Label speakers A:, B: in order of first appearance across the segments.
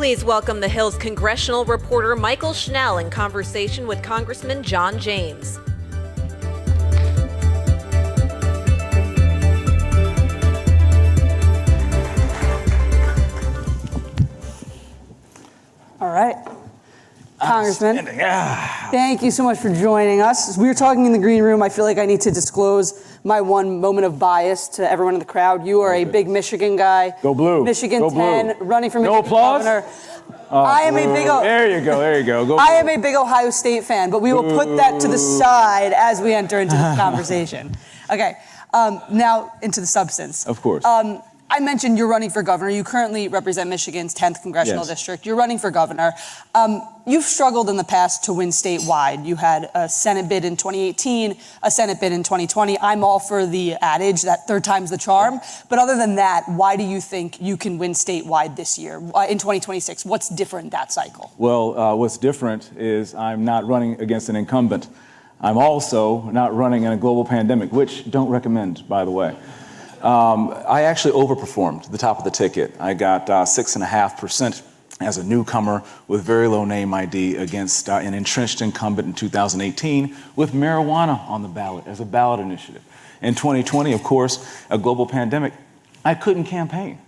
A: Please welcome the Hill's congressional reporter Mychael Schnell in conversation with Congressman John James.
B: All right. Congressman, thank you so much for joining us. We were talking in the green room. I feel like I need to disclose my one moment of bias to everyone in the crowd. You are a big Michigan guy.
C: Go blue.
B: Michigan
C: Go
B: 10,
C: blue.
B: running for
C: No
B: Michigan
C: applause?
B: governor. I am a big.
C: There you go. There you go. Go
B: I
C: blue.
B: am a big Ohio State fan, but we will put that to the side as we enter into the conversation. Okay. Now into the substance.
C: Of course.
B: I mentioned you're running for governor. You currently represent Michigan's 10th congressional district. You're running for governor. You've struggled in the past to win statewide. You had a Senate bid in 2018, a Senate bid in 2020. I'm all for the adage that third time's the charm. But other than that, why do you think you can win statewide this year in 2026? What's different that cycle?
C: Well, what's different is I'm not running against an incumbent. I'm also not running in a global pandemic, which don't recommend, by the way. I actually overperformed the top of the ticket. I got 6.5% as a newcomer with very low name ID against an entrenched incumbent in 2018 with marijuana on the ballot as a ballot initiative. In 2020, of course, a global pandemic, I couldn't campaign.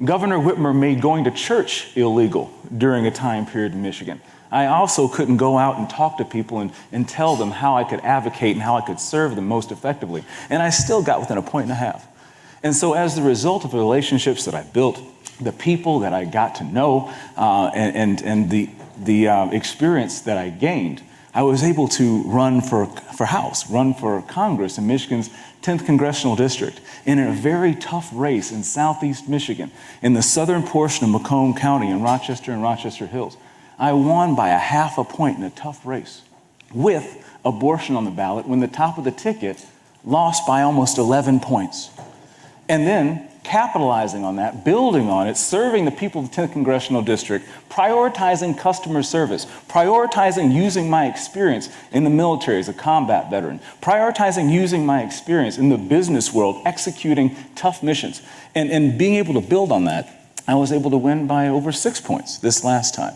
C: Governor Whitmer made going to church illegal during a time period in Michigan. I also couldn't go out and talk to people and tell them how I could advocate and how I could serve them most effectively. And I still got within a point and a half. And so as the result of the relationships that I built, the people that I got to know, and the experience that I gained, I was able to run for House, run for Congress in Michigan's 10th Congressional District in a very tough race in southeast Michigan, in the southern portion of Macomb County in Rochester and Rochester Hills. I won by 0.5 point in a tough race with abortion on the ballot when the top of the ticket lost by almost 11 points. And then capitalizing on that, building on it, serving the people of the 10th Congressional District, prioritizing customer service, prioritizing using my experience in the military as a combat veteran, prioritizing using my experience in the business world, executing tough missions, and being able to build on that, I was able to win by over 6 points this last time.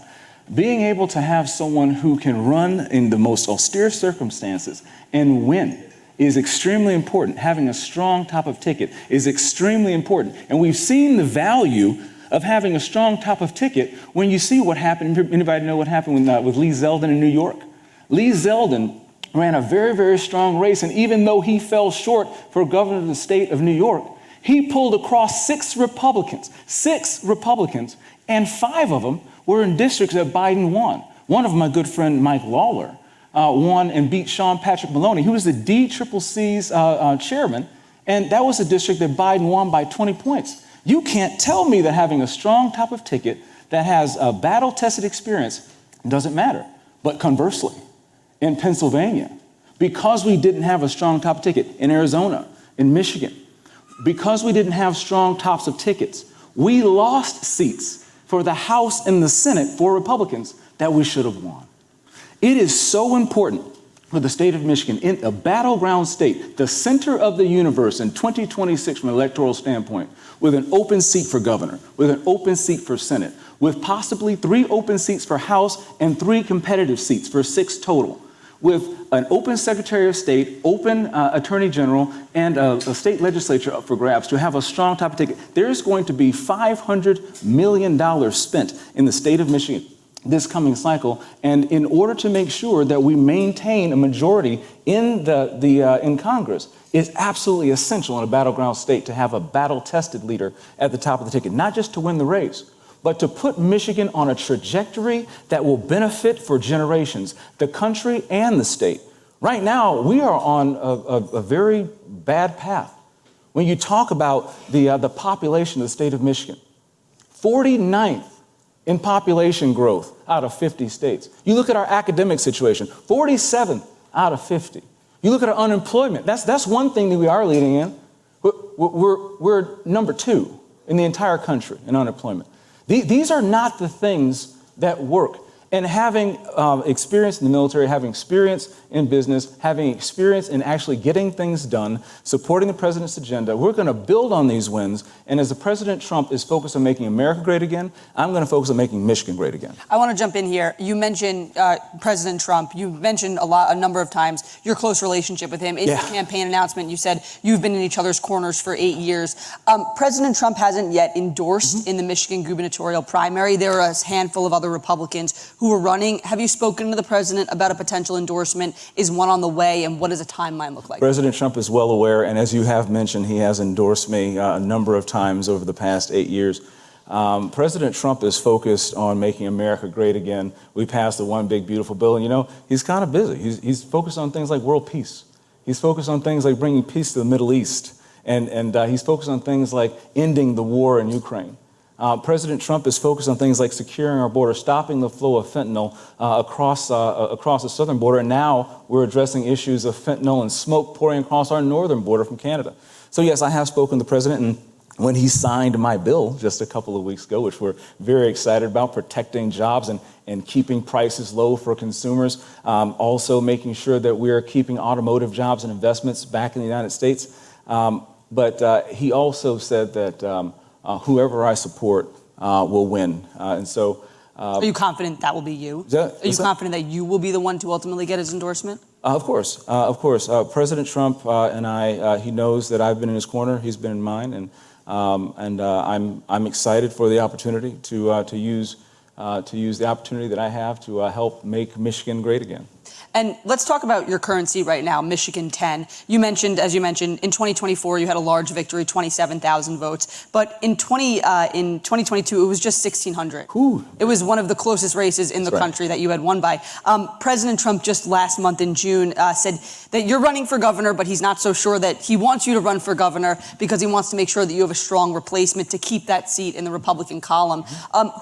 C: Being able to have someone who can run in the most austere circumstances and win is extremely important. Having a strong top of ticket is extremely important. And we've seen the value of having a strong top of ticket when you see what happened. Anybody know what happened with Lee Zeldin in New York? Lee Zeldin ran a very, very strong race. And even though he fell short for governor of the state of New York, he pulled across 6 Republicans, and 5 of them were in districts that Biden won. One of them, my good friend Mike Lawler, won and beat Sean Patrick Maloney, who was the DCCC's chairman, and that was a district that Biden won by 20 points. You can't tell me that having a strong top of ticket that has a battle-tested experience doesn't matter. But conversely, in Pennsylvania, because we didn't have a strong top of ticket, in Arizona, in Michigan, because we didn't have strong tops of tickets, we lost seats for the House and the Senate for Republicans that we should have won. It is so important for the state of Michigan, in a battleground state, the center of the universe in 2026 from an electoral standpoint, with an open seat for governor, with an open seat for Senate, with possibly 3 open seats for House and 3 competitive seats for 6 total, with an open Secretary of State, open Attorney General, and a state legislature up for grabs to have a strong top of ticket. There's going to be $500 million spent in the state of Michigan this coming cycle, and in order to make sure that we maintain a majority in in Congress, it's absolutely essential in a battleground state to have a battle-tested leader at the top of the ticket, not just to win the race, but to put Michigan on a trajectory that will benefit for generations, the country and the state. Right now, we are on a very bad path. When you talk about the population of the state of Michigan, 49th in population growth out of 50 states. You look at our academic situation, 47th out of 50. You look at our unemployment, that's one thing that we are leading in. We're number 2 in the entire country in unemployment. These are not the things that work. And having experience in the military, having experience in business, having experience in actually getting things done, supporting the president's agenda, we're going to build on these wins. And as the President Trump is focused on making America great again, I'm going to focus on making Michigan great again.
B: I want to jump in here. You mentioned President Trump. You mentioned a number of times your close relationship with him. In your campaign announcement, you said you've been in each other's corners for 8 years. President Trump hasn't yet endorsed in the Michigan gubernatorial primary. There are a handful of other Republicans who are running. Have you spoken to the president about a potential endorsement? Is one on the way, and what does a timeline look like?
C: President Trump is well aware, and as you have mentioned, he has endorsed me a number of times over the past 8 years. President Trump is focused on making America great again. We passed the One Big Beautiful Bill, and you know, he's kind of busy. He's focused on things like world peace. He's focused on things like bringing peace to the Middle East, and he's focused on things like ending the war in Ukraine. President Trump is focused on things like securing our border, stopping the flow of fentanyl across the southern border, and now we're addressing issues of fentanyl and smoke pouring across our northern border from Canada. So yes, I have spoken to the president, and when he signed my bill just a couple of weeks ago, which we're very excited about, protecting jobs and keeping prices low for consumers, also making sure that we're keeping automotive jobs and investments back in the United States. But he also said that whoever I support will win. And so...
B: are you confident that will be you? Are you confident that you will be the one to ultimately get his endorsement?
C: Of course. President Trump and I, he knows that I've been in his corner, he's been in mine, and I'm excited for the opportunity to use the opportunity that I have to help make Michigan great again.
B: And let's talk about your current seat right now, Michigan 10. As you mentioned, in 2024, you had a large victory, 27,000 votes. But in 2022, it was just 1,600. It was one of the closest races in the country that you had won by. President Trump just last month in June said that you're running for governor, but he's not so sure that he wants you to run for governor because he wants to make sure that you have a strong replacement to keep that seat in the Republican column.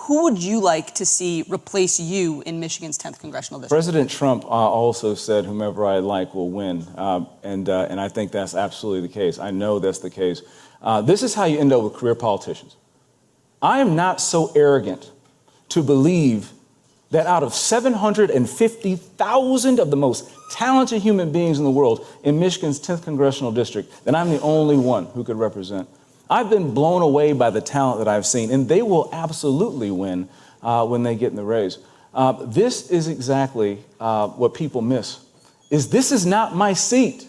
B: Who would you like to see replace you in Michigan's 10th congressional district?
C: President Trump also said whomever I like will win, and I think that's absolutely the case. I know that's the case. This is how you end up with career politicians. I am not so arrogant to believe that out of 750,000 of the most talented human beings in the world in Michigan's 10th congressional district, that I'm the only one who could represent. I've been blown away by the talent that I've seen, and they will absolutely win when they get in the race. This is exactly what people miss, is this is not my seat.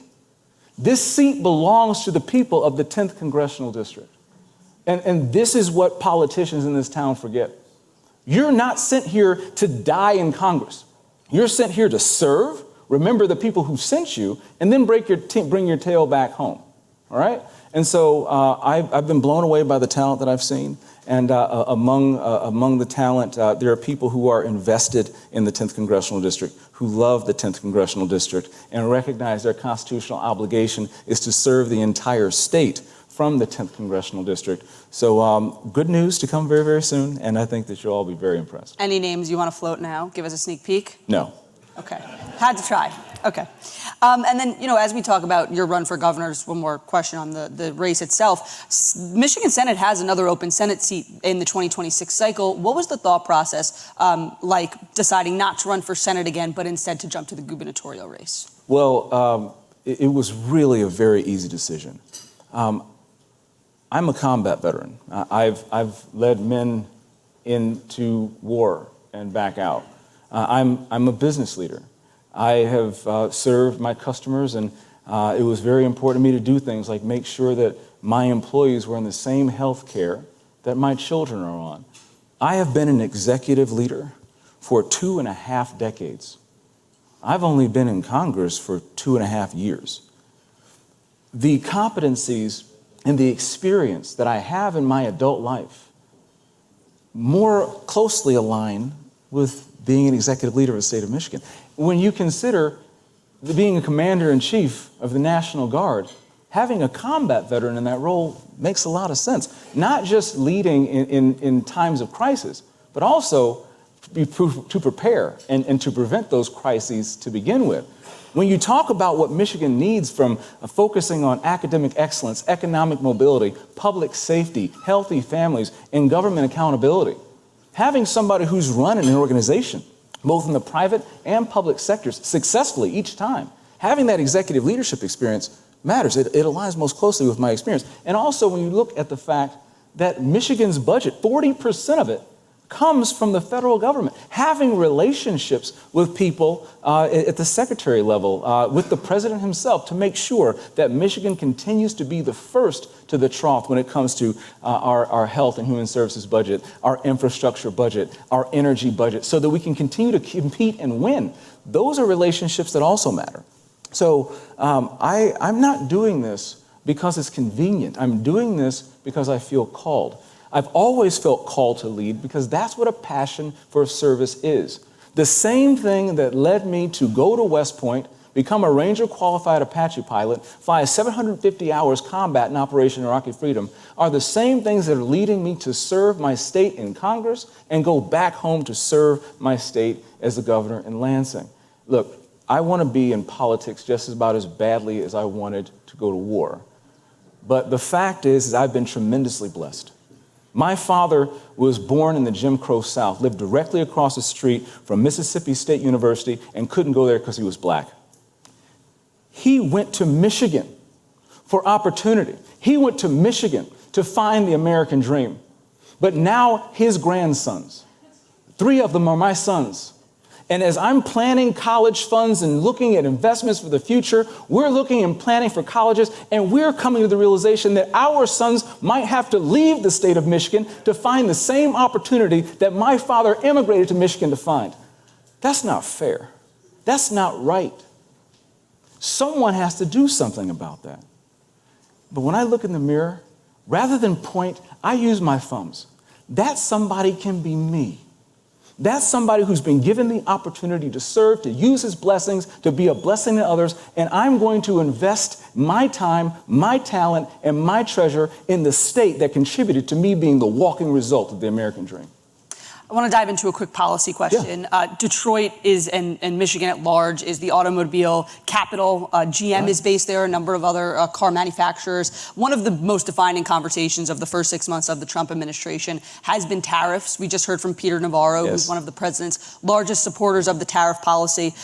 C: This seat belongs to the people of the 10th Congressional District. And this is what politicians in this town forget. You're not sent here to die in Congress. You're sent here to serve, remember the people who sent you, and then bring your tail back home, all right? And so I've been blown away by the talent that I've seen. And among the talent, there are people who are invested in the 10th Congressional District, who love the 10th Congressional District, and recognize their constitutional obligation is to serve the entire state from the 10th Congressional District. So good news to come very, very soon, and I think that you'll all be very impressed.
B: Any names you want to float now? Give us a sneak peek?
C: No.
B: Okay. Had to try. Okay. And then, as we talk about your run for governor, just one more question on the race itself. Michigan Senate has another open Senate seat in the 2026 cycle. What was the thought process like deciding not to run for Senate again, but instead to jump to the gubernatorial race?
C: Well, it was really a very easy decision. I'm a combat veteran. I've led men into war and back out. I'm a business leader. I have served my customers, and it was very important to me to do things like make sure that my employees were in the same health care that my children are on. I have been an executive leader for 2.5 decades. I've only been in Congress for 2.5 years. The competencies and the experience that I have in my adult life more closely align with being an executive leader of the state of Michigan. When you consider being a commander-in-chief of the National Guard, having a combat veteran in that role makes a lot of sense. Not just leading in times of crisis, but also to prepare and to prevent those crises to begin with. When you talk about what Michigan needs from focusing on academic excellence, economic mobility, public safety, healthy families, and government accountability, having somebody who's run an organization both in the private and public sectors, successfully each time. Having that executive leadership experience matters. It aligns most closely with my experience. And also when you look at the fact that Michigan's budget, 40% of it, comes from the federal government. Having relationships with people at the secretary level, with the president himself, to make sure that Michigan continues to be the first to the trough when it comes to our health and human services budget, our infrastructure budget, our energy budget, so that we can continue to compete and win. Those are relationships that also matter. So I'm not doing this because it's convenient. I'm doing this because I feel called. I've always felt called to lead because that's what a passion for service is. The same thing that led me to go to West Point, become a Ranger qualified Apache pilot, fly 750 hours combat in Operation Iraqi Freedom, are the same things that are leading me to serve my state in Congress and go back home to serve my state as the governor in Lansing. Look, I want to be in politics just about as badly as I wanted to go to war. But the fact is I've been tremendously blessed. My father was born in the Jim Crow South, lived directly across the street from Mississippi State University, and couldn't go there because he was black. He went to Michigan for opportunity. He went to Michigan to find the American dream. But now his grandsons, 3 of them are my sons. And as I'm planning college funds and looking at investments for the future, we're looking and planning for colleges, and we're coming to the realization that our sons might have to leave the state of Michigan to find the same opportunity that my father immigrated to Michigan to find. That's not fair. That's not right. Someone has to do something about that. But when I look in the mirror, rather than point, I use my thumbs. That somebody can be me. That's somebody who's been given the opportunity to serve, to use his blessings, to be a blessing to others, and I'm going to invest my time, my talent, and my treasure in the state that contributed to me being the walking result of the American dream.
B: I want to dive into a quick policy question. Yeah. Detroit is, and Michigan at large, is the automobile capital. GM is based there, a number of other car manufacturers. One of the most defining conversations of the first 6 months of the Trump administration has been tariffs. We just heard from Peter Navarro, who's one of the president's largest supporters of the tariff policy.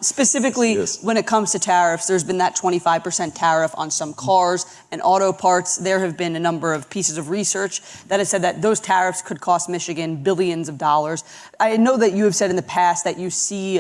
B: Specifically, when it comes to tariffs, there's been that 25% tariff on some cars and auto parts. There have been a number of pieces of research that have said that those tariffs could cost Michigan billions of dollars. I know that you have said in the past that you see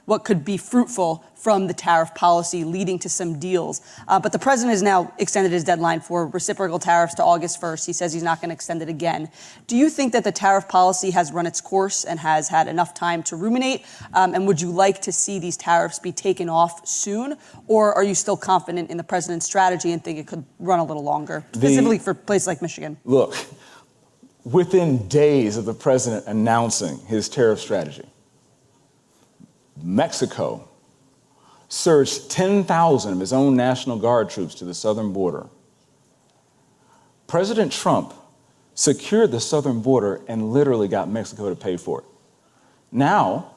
B: what could be fruitful from the tariff policy leading to some deals. But the president has now extended his deadline for reciprocal tariffs to August 1st. He says he's not going to extend it again. Do you think that the tariff policy has run its course and has had enough time to ruminate? And would you like to see these tariffs be taken off soon? Or are you still confident in the president's strategy and think it could run a little longer, specifically for places like Michigan?
C: Look, within days of the president announcing his tariff strategy, Mexico surged 10,000 of his own National Guard troops to the southern border. President Trump secured the southern border and literally got Mexico to pay for it. Now,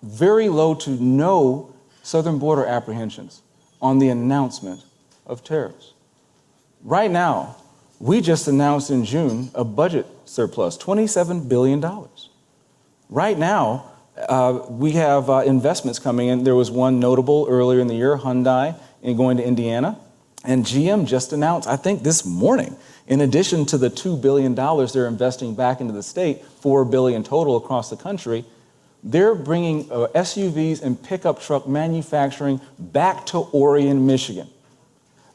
C: very low to no southern border apprehensions on the announcement of tariffs. Right now, we just announced in June a budget surplus, $27 billion. Right now, we have investments coming in. There was one notable earlier in the year, Hyundai, going to Indiana. And GM just announced, I think this morning, in addition to the $2 billion they're investing back into the state, $4 billion total across the country, they're bringing SUVs and pickup truck manufacturing back to Orion, Michigan.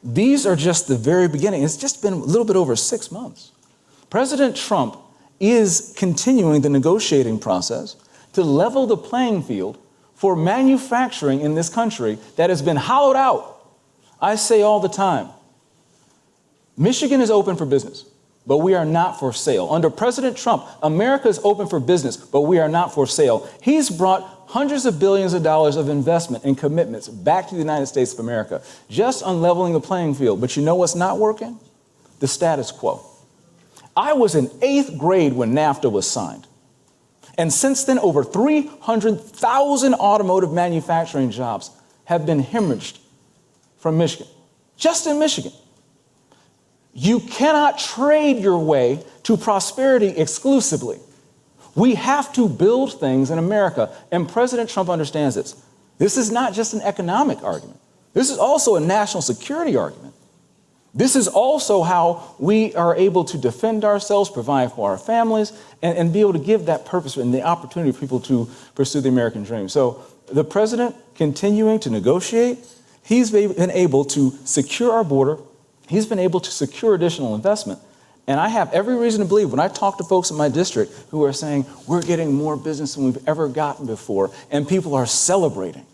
C: These are just the very beginning. It's just been a little bit over 6 months. President Trump is continuing the negotiating process to level the playing field for manufacturing in this country that has been hollowed out. I say all the time, Michigan is open for business, but we are not for sale. Under President Trump, America is open for business, but we are not for sale. He's brought hundreds of billions of dollars of investment and commitments back to the United States of America, just on leveling the playing field. But you know what's not working? The status quo. I was in 8th grade when NAFTA was signed. And since then, over 300,000 automotive manufacturing jobs have been hemorrhaged from Michigan, just in Michigan. You cannot trade your way to prosperity exclusively. We have to build things in America, and President Trump understands this. This is not just an economic argument. This is also a national security argument. This is also how we are able to defend ourselves, provide for our families, and be able to give that purpose and the opportunity for people to pursue the American dream. So the president continuing to negotiate, he's been able to secure our border. He's been able to secure additional investment. And I have every reason to believe when I talk to folks in my district who are saying we're getting more business than we've ever gotten before, and people are celebrating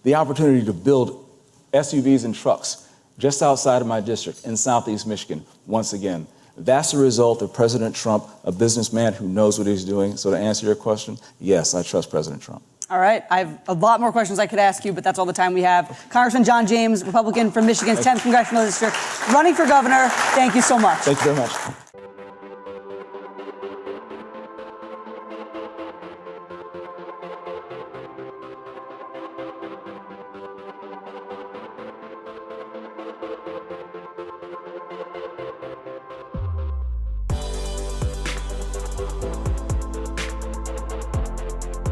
C: the opportunity to build SUVs and trucks just outside of my district in Southeast Michigan once again. That's a result of President Trump, a businessman who knows what he's doing. So to answer your question, yes, I trust President Trump.
B: All right. I have a lot more questions I could ask you, but that's all the time we have. Congressman John James, Republican from Michigan's 10th Congressional District, running for governor. Thank you so much.
C: Thank you very much.